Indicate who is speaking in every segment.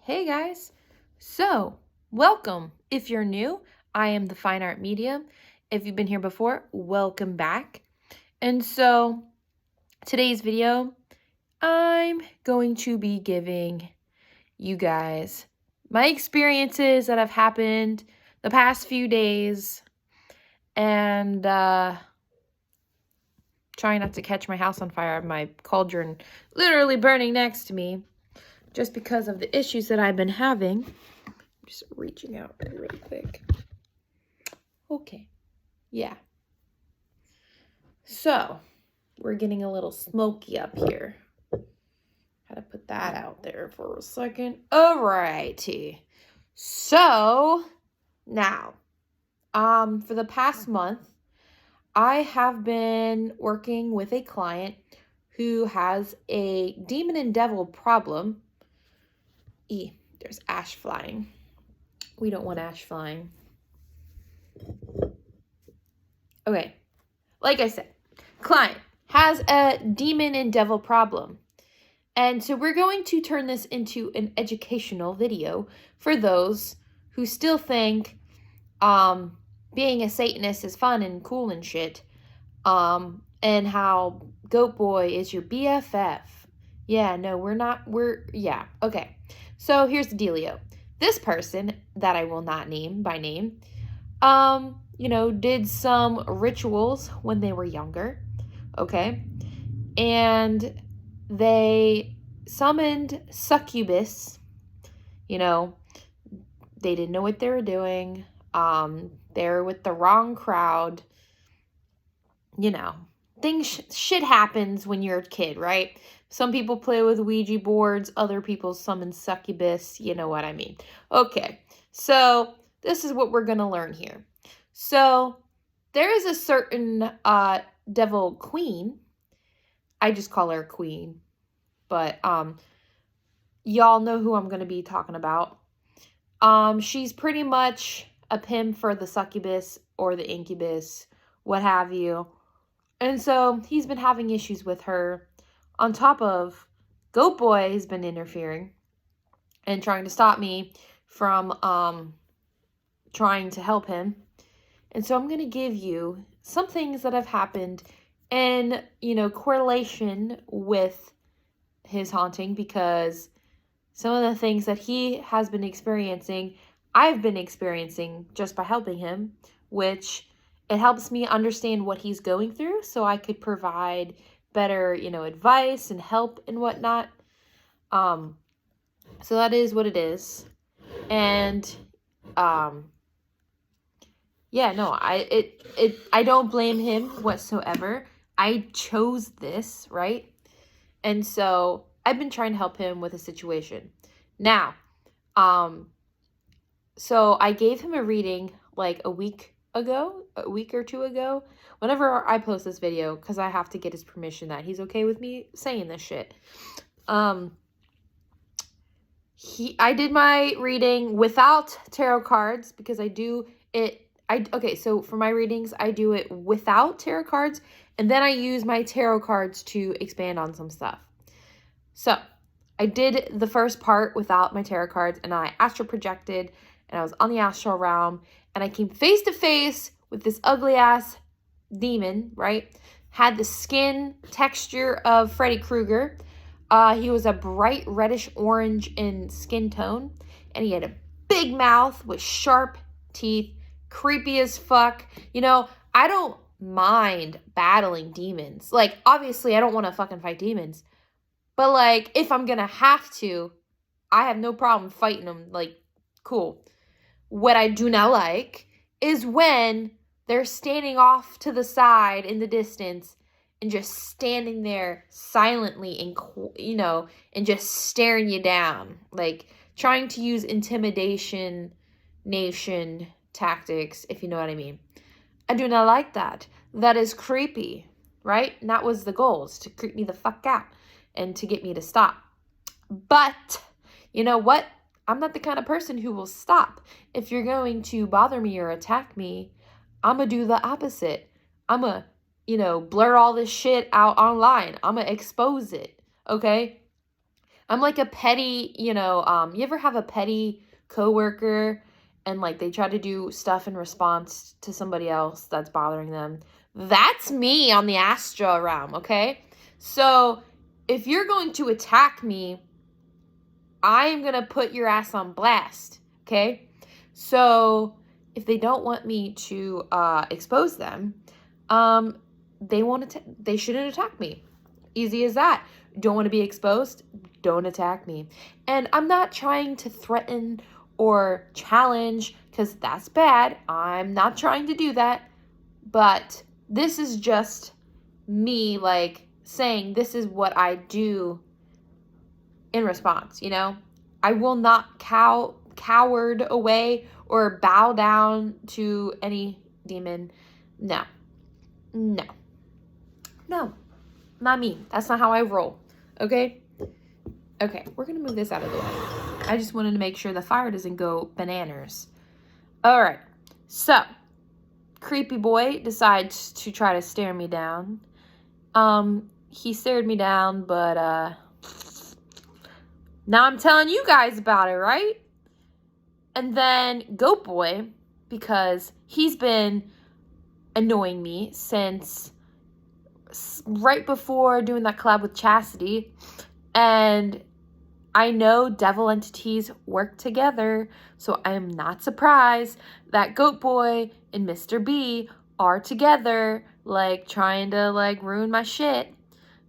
Speaker 1: Hey guys, so welcome. If you're new, I am the Fine Art Medium. If you've been here before, welcome back. And so today's video, I'm going to be giving you guys my experiences that have happened the past few days and trying not to catch my house on fire. My cauldron literally burning next to me just because of the issues that I've been having. Just reaching out really quick. Okay. Yeah. So, we're getting a little smoky up here. Had to put that out there for a second. Alrighty. So, now, for the past month, I have been working with a client who has a demon and devil problem. There's ash flying. We don't want ash flying. Okay, like I said, client has a demon and devil problem. And so we're going to turn this into an educational video for those who still think being a Satanist is fun and cool and shit. And how Goat Boy is your BFF. Yeah, no, yeah, okay. So here's the dealio. This person that I will not name by name, did some rituals when they were younger, okay? And they summoned succubus, they didn't know what they were doing. They were with the wrong crowd. Shit happens when you're a kid, right? Some people play with Ouija boards, other people summon succubus, you know what I mean. Okay, so this is what we're going to learn here. So there is a certain devil queen. I just call her queen, but y'all know who I'm going to be talking about. She's pretty much a pimp for the succubus or the incubus, what have you. And so he's been having issues with her. On top of Goat Boy has been interfering and trying to stop me from trying to help him. And so I'm going to give you some things that have happened in, correlation with his haunting, because some of the things that he has been experiencing, I've been experiencing just by helping him, which it helps me understand what he's going through so I could provide better, advice and help and whatnot. So that is what it is. And I don't blame him whatsoever. I chose this, right? And so I've been trying to help him with a situation. Now, so I gave him a reading like a week or two ago, whenever I post this video, because I have to get his permission that he's okay with me saying this shit. I did my reading without tarot cards because I do it. So for my readings, I do it without tarot cards, and then I use my tarot cards to expand on some stuff. So I did the first part without my tarot cards, and I astral projected, and I was on the astral realm, and I came face to face with this ugly ass demon, right? Had the skin texture of Freddy Krueger. He was a bright reddish orange in skin tone, and he had a big mouth with sharp teeth, creepy as fuck. I don't mind battling demons. Like, obviously, I don't want to fucking fight demons. But, like, if I'm gonna have to, I have no problem fighting them. Like, cool. What I do not like is when they're standing off to the side in the distance and just standing there silently and, and just staring you down. Like, trying to use intimidation, nation tactics, if you know what I mean. I do not like that. That is creepy, right? And that was the goal, is to creep me the fuck out and to get me to stop. But, you know what? I'm not the kind of person who will stop. If you're going to bother me or attack me, I'm going to do the opposite. I'm going to, blurt all this shit out online. I'm going to expose it, okay? I'm like a petty, you ever have a petty coworker and like they try to do stuff in response to somebody else that's bothering them? That's me on the astral realm, okay? So if you're going to attack me, I am going to put your ass on blast, okay? So if they don't want me to expose them, they shouldn't attack me. Easy as that. Don't want to be exposed? Don't attack me. And I'm not trying to threaten or challenge, because that's bad. I'm not trying to do that. But this is just me, like, saying this is what I do in response, I will not coward away or bow down to any demon. No. Not me. That's not how I roll. Okay? Okay, we're going to move this out of the way. I just wanted to make sure the fire doesn't go bananas. All right. So, creepy boy decides to try to stare me down. He stared me down, but now I'm telling you guys about it, right? And then Goat Boy, because he's been annoying me since right before doing that collab with Chastity. And I know devil entities work together, so I am not surprised that Goat Boy and Mr. B are together, like, trying to, like, ruin my shit.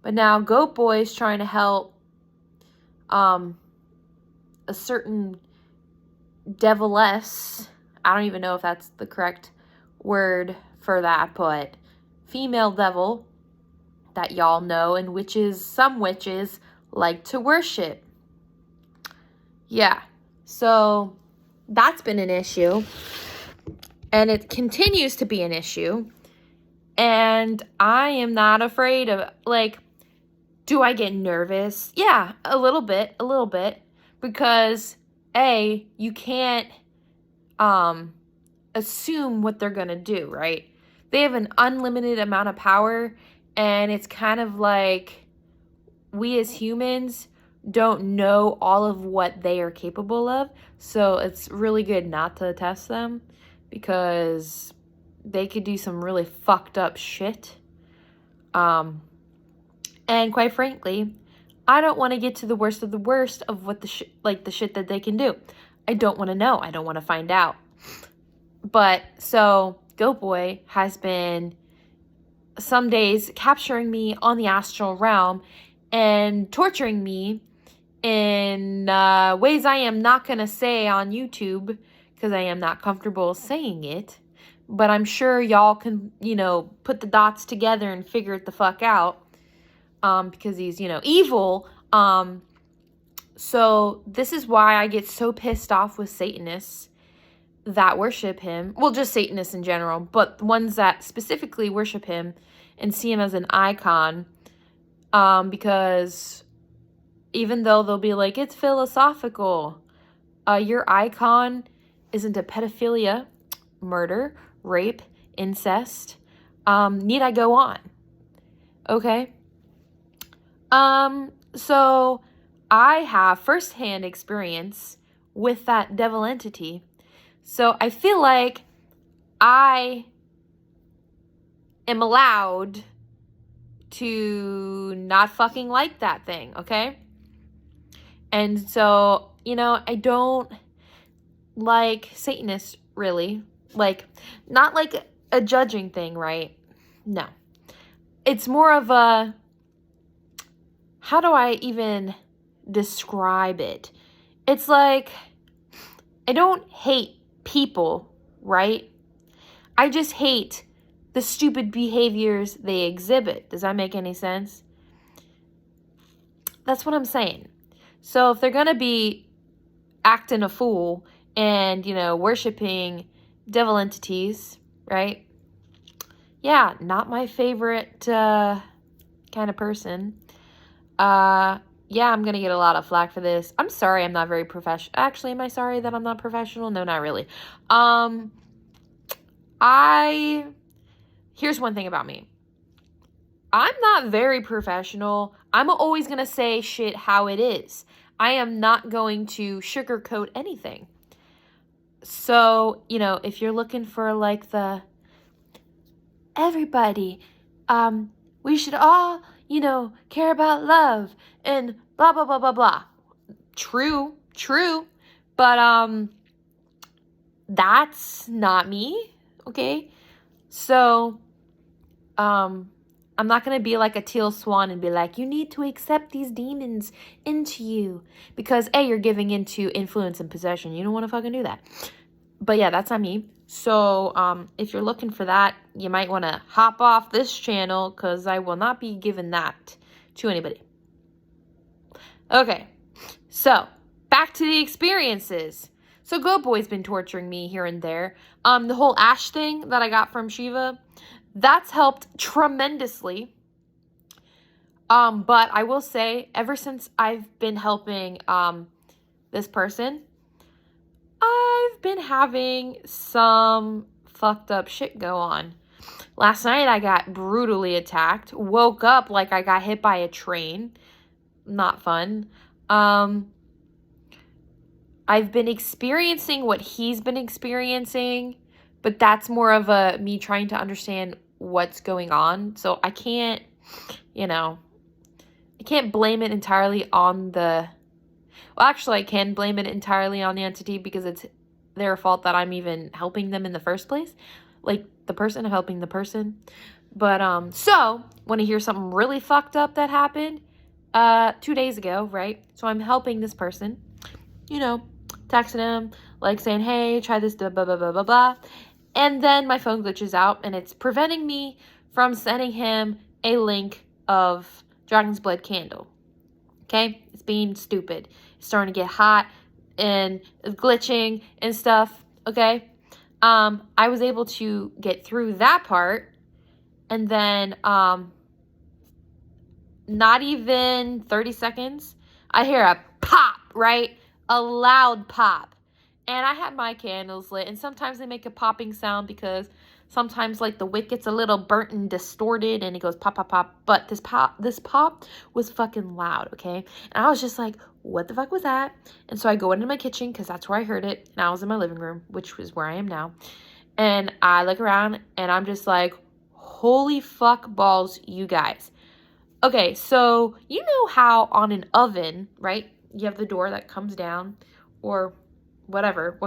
Speaker 1: But now Goat Boy is trying to help a certain deviless, I don't even know if that's the correct word for that, but female devil that y'all know, and some witches like to worship. Yeah, so that's been an issue, and it continues to be an issue, and I am not afraid of, like, do I get nervous? Yeah, a little bit, because you can't assume what they're gonna do, right? They have an unlimited amount of power, and it's kind of like we as humans don't know all of what they are capable of, so it's really good not to test them, because they could do some really fucked up shit. And quite frankly, I don't want to get to the worst of what the shit that they can do. I don't want to know. I don't want to find out. But so Goat Boy has been some days capturing me on the astral realm and torturing me in ways I am not going to say on YouTube, because I am not comfortable saying it. But I'm sure y'all can, put the dots together and figure it the fuck out. Because he's, evil. So this is why I get so pissed off with Satanists that worship him. Well, just Satanists in general, but ones that specifically worship him and see him as an icon. Because even though they'll be like, it's philosophical, your icon isn't a pedophilia, murder, rape, incest. Need I go on? Okay. So I have firsthand experience with that devil entity. So I feel like I am allowed to not fucking like that thing, okay? And so, I don't like Satanists, really. Like, not like a judging thing, right? No. It's more of a, how do I even describe it? It's like, I don't hate people, right? I just hate the stupid behaviors they exhibit. Does that make any sense? That's what I'm saying. So if they're going to be acting a fool and, worshiping devil entities, right? Yeah, not my favorite kind of person. Yeah, I'm going to get a lot of flack for this. I'm sorry I'm not very professional. Actually, am I sorry that I'm not professional? No, not really. Here's one thing about me. I'm not very professional. I'm always going to say shit how it is. I am not going to sugarcoat anything. So, you know, if you're looking for like the everybody, we should all, you know, care about love and blah, blah, blah, blah, blah. True. But, that's not me. Okay. So, I'm not going to be like a Teal Swan and be like, you need to accept these demons into you because A, you're giving into influence and possession. You don't want to fucking do that. But yeah, that's not me. So, if you're looking for that, you might want to hop off this channel because I will not be giving that to anybody. Okay, so back to the experiences. So Go Boy's been torturing me here and there. The whole ash thing that I got from Shiva, that's helped tremendously. But I will say, ever since I've been helping this person, I've been having some fucked up shit go on. Last night I got brutally attacked. Woke up like I got hit by a train. Not fun. I've been experiencing what he's been experiencing, but that's more of a me trying to understand what's going on. So I can't, you know, I can't blame it entirely on the... Well, actually, I can blame it entirely on the entity because it's their fault that I'm even helping them in the first place. Like, the person helping the person. But, so, want to hear something really fucked up that happened 2 days ago, right? So I'm helping this person, you know, texting him, like saying, hey, try this, blah, blah, blah, blah, blah, blah. And then my phone glitches out and it's preventing me from sending him a link of Dragon's Blood candle. Okay? It's being stupid. It's starting to get hot and glitching and stuff. Okay? I was able to get through that part. And then, not even 30 seconds, I hear a pop, right? A loud pop. And I had my candles lit. And sometimes they make a popping sound because sometimes like the wick gets a little burnt and distorted and it goes pop, pop, pop. But this pop was fucking loud, okay? And I was just like, what the fuck was that? And so I go into my kitchen because that's where I heard it. And I was in my living room, which was where I am now. And I look around and I'm just like, holy fuck balls, you guys. Okay, so you know how on an oven, right? You have the door that comes down or whatever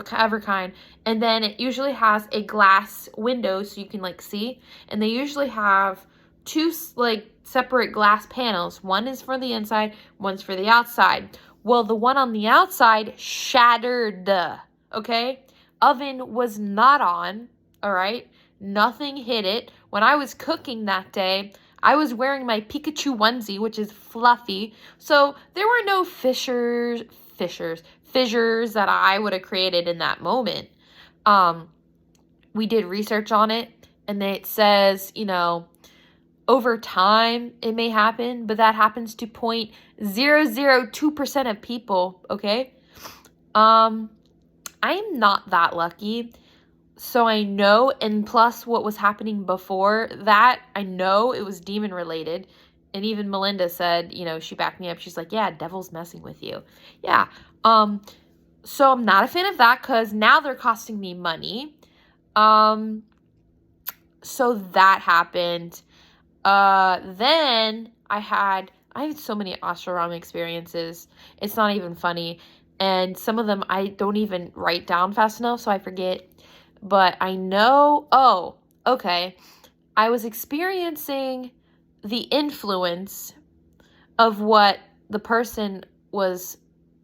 Speaker 1: kind. And then it usually has a glass window so you can like see. And they usually have two like separate glass panels. One is for the inside, one's for the outside. Well, the one on the outside shattered, okay? Oven was not on, all right? Nothing hit it. When I was cooking that day, I was wearing my Pikachu onesie, which is fluffy. So there were no fissures that I would have created in that moment. We did research on it and it says, you know, over time it may happen, but that happens to 0.002% of people, okay? I am not that lucky. So I know, and plus what was happening before that, I know it was demon related. And even Melinda said, you know, she backed me up. She's like, yeah, devil's messing with you. Yeah. So I'm not a fan of that because now they're costing me money. So that happened. Then I had so many Asharam experiences. It's not even funny. And some of them I don't even write down fast enough, so I forget. But I know, oh, okay. I was experiencing the influence of what the person was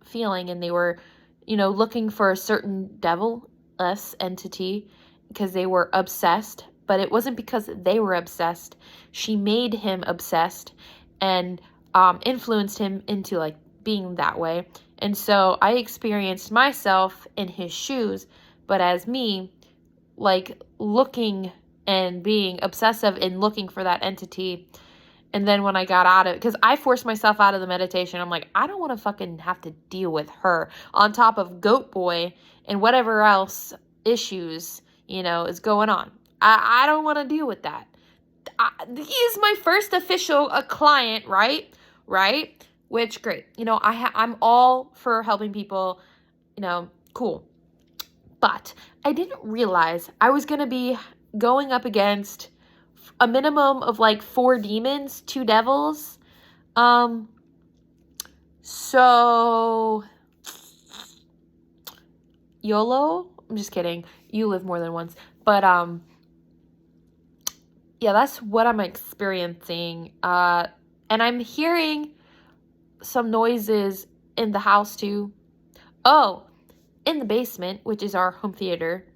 Speaker 1: feeling, and they were, you know, looking for a certain devil-less entity because they were obsessed. But it wasn't because they were obsessed. She made him obsessed and influenced him into like being that way. And so I experienced myself in his shoes, but as me, like looking and being obsessive and looking for that entity. And then when I got out of it, because I forced myself out of the meditation, I'm like, I don't want to fucking have to deal with her on top of Goat Boy and whatever else issues, you know, is going on. I don't want to deal with that. He is my first official client, right? which great. You know, I'm all for helping people, you know, cool. But I didn't realize I was going to be going up against a minimum of like 4 demons, 2 devils. So YOLO? I'm just kidding. You live more than once. But yeah, that's what I'm experiencing. And I'm hearing some noises in the house too. Oh, in the basement, which is our home theater.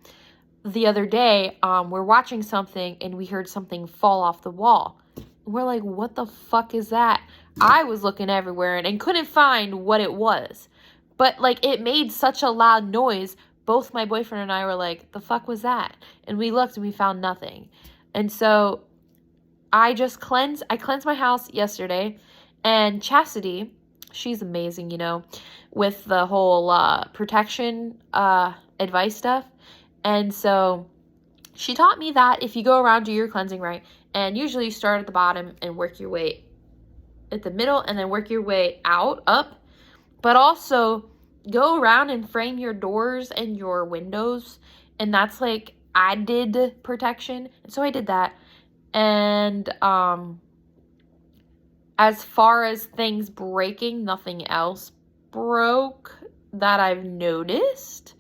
Speaker 1: The other day, we're watching something and we heard something fall off the wall. And we're like, what the fuck is that? I was looking everywhere and couldn't find what it was. But like, it made such a loud noise. Both my boyfriend and I were like, the fuck was that? And we looked and we found nothing. And so I cleansed my house yesterday. And Chastity, she's amazing, you know, with the whole protection advice stuff. And so she taught me that if you go around, do your cleansing right. And usually you start at the bottom and work your way at the middle and then work your way up. But also go around and frame your doors and your windows. And that's like added protection. And so I did that. And as far as things breaking, nothing else broke that I've noticed.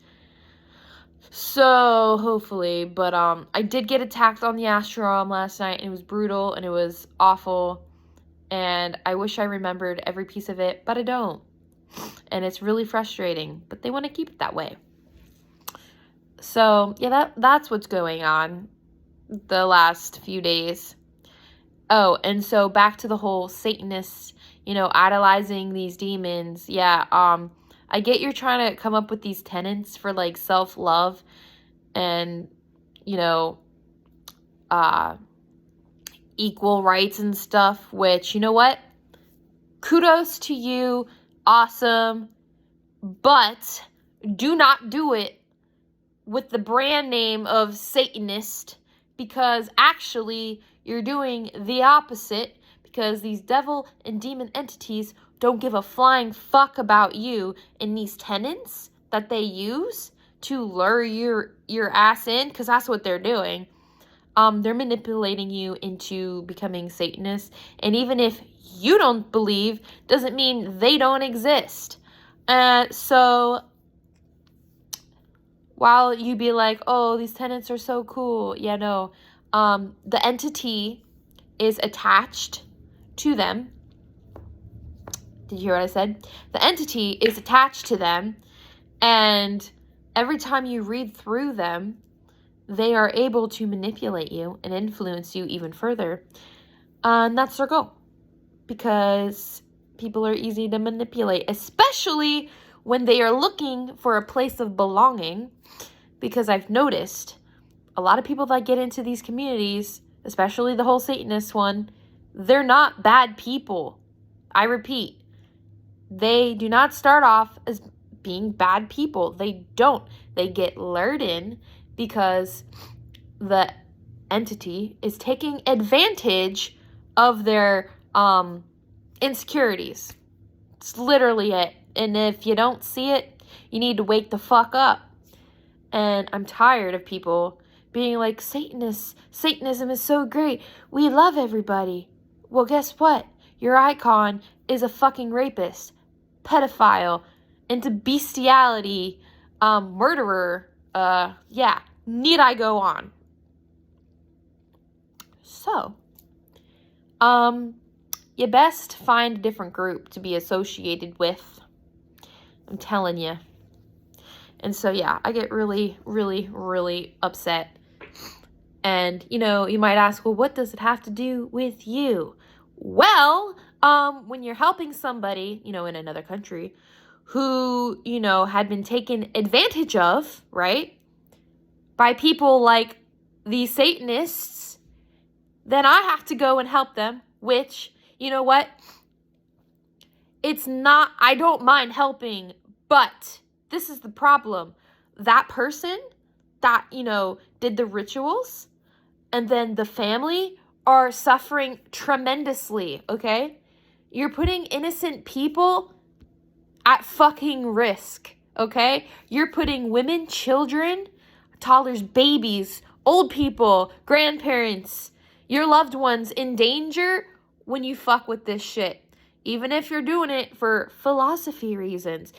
Speaker 1: So, hopefully, but I did get attacked on the Asharam last night, and it was brutal, and it was awful, and I wish I remembered every piece of it, but I don't, and it's really frustrating, but they want to keep it that way. So, yeah, that's what's going on the last few days. Oh, and so back to the whole Satanists, you know, idolizing these demons. Yeah, I get you're trying to come up with these tenets for like self-love and, you know, equal rights and stuff, which, you know what? Kudos to you. Awesome. But do not do it with the brand name of Satanist, because actually you're doing the opposite, because these devil and demon entities don't give a flying fuck about you, and these tenants that they use to lure your ass in, because that's what they're doing. They're manipulating you into becoming Satanists, and even if you don't believe, doesn't mean they don't exist. So while you be like, oh, these tenants are so cool, yeah, no, the entity is attached to them. Did you hear what I said? The entity is attached to them, and every time you read through them, they are able to manipulate you and influence you even further. And that's their goal, because people are easy to manipulate, especially when they are looking for a place of belonging, because I've noticed a lot of people that get into these communities, especially the whole Satanist one, they're not bad people. I repeat, they do not start off as being bad people. They don't. They get lured in because the entity is taking advantage of their insecurities. It's literally it. And if you don't see it, you need to wake the fuck up. And I'm tired of people being like, Satanism is so great. We love everybody. Well, guess what? Your icon is a fucking rapist, pedophile, into bestiality, murderer. Yeah. Need I go on? So, you best find a different group to be associated with. I'm telling you. And so, yeah, I get really, really, really upset. And, you know, you might ask, well, what does it have to do with you? Well, when you're helping somebody, you know, in another country who, you know, had been taken advantage of, right, by people like these Satanists, then I have to go and help them, which, you know what? It's not, I don't mind helping, but this is the problem. That person that, you know, did the rituals and then the family are suffering tremendously, okay? You're putting innocent people at fucking risk, okay? You're putting women, children, toddlers, babies, old people, grandparents, your loved ones in danger when you fuck with this shit. Even if you're doing it for philosophy reasons,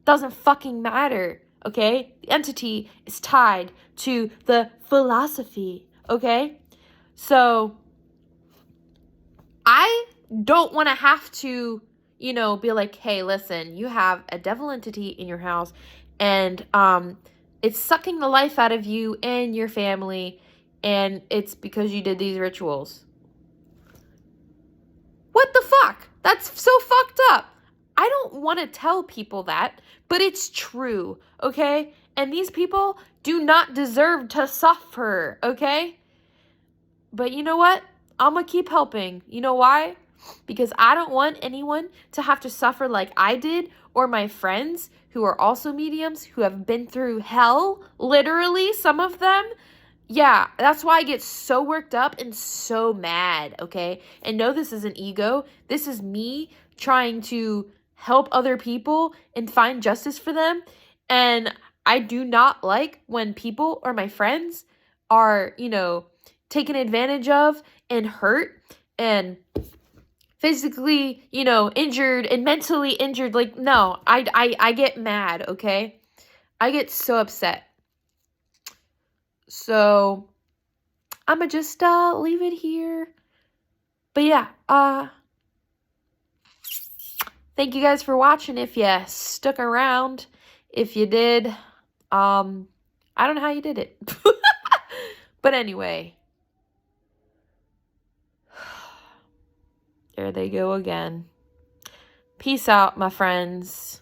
Speaker 1: doesn't fucking matter, okay? The entity is tied to the philosophy, okay? So I don't want to have to, be like, hey, listen, you have a devil entity in your house and it's sucking the life out of you and your family, and it's because you did these rituals. What the fuck? That's so fucked up. I don't want to tell people that, but it's true, okay? And these people do not deserve to suffer, okay? But you know what? I'm going to keep helping. You know why? Because I don't want anyone to have to suffer like I did, or my friends who are also mediums who have been through hell, literally, some of them. Yeah, that's why I get so worked up and so mad, okay? And no, this isn't ego. This is me trying to help other people and find justice for them. And I do not like when people or my friends are, taken advantage of and hurt and physically, injured and mentally injured. Like, no, I get mad, okay? I get so upset. So I'm gonna just leave it here. But yeah, thank you guys for watching. If you stuck around, if you did, I don't know how you did it. But anyway, there they go again. Peace out, my friends.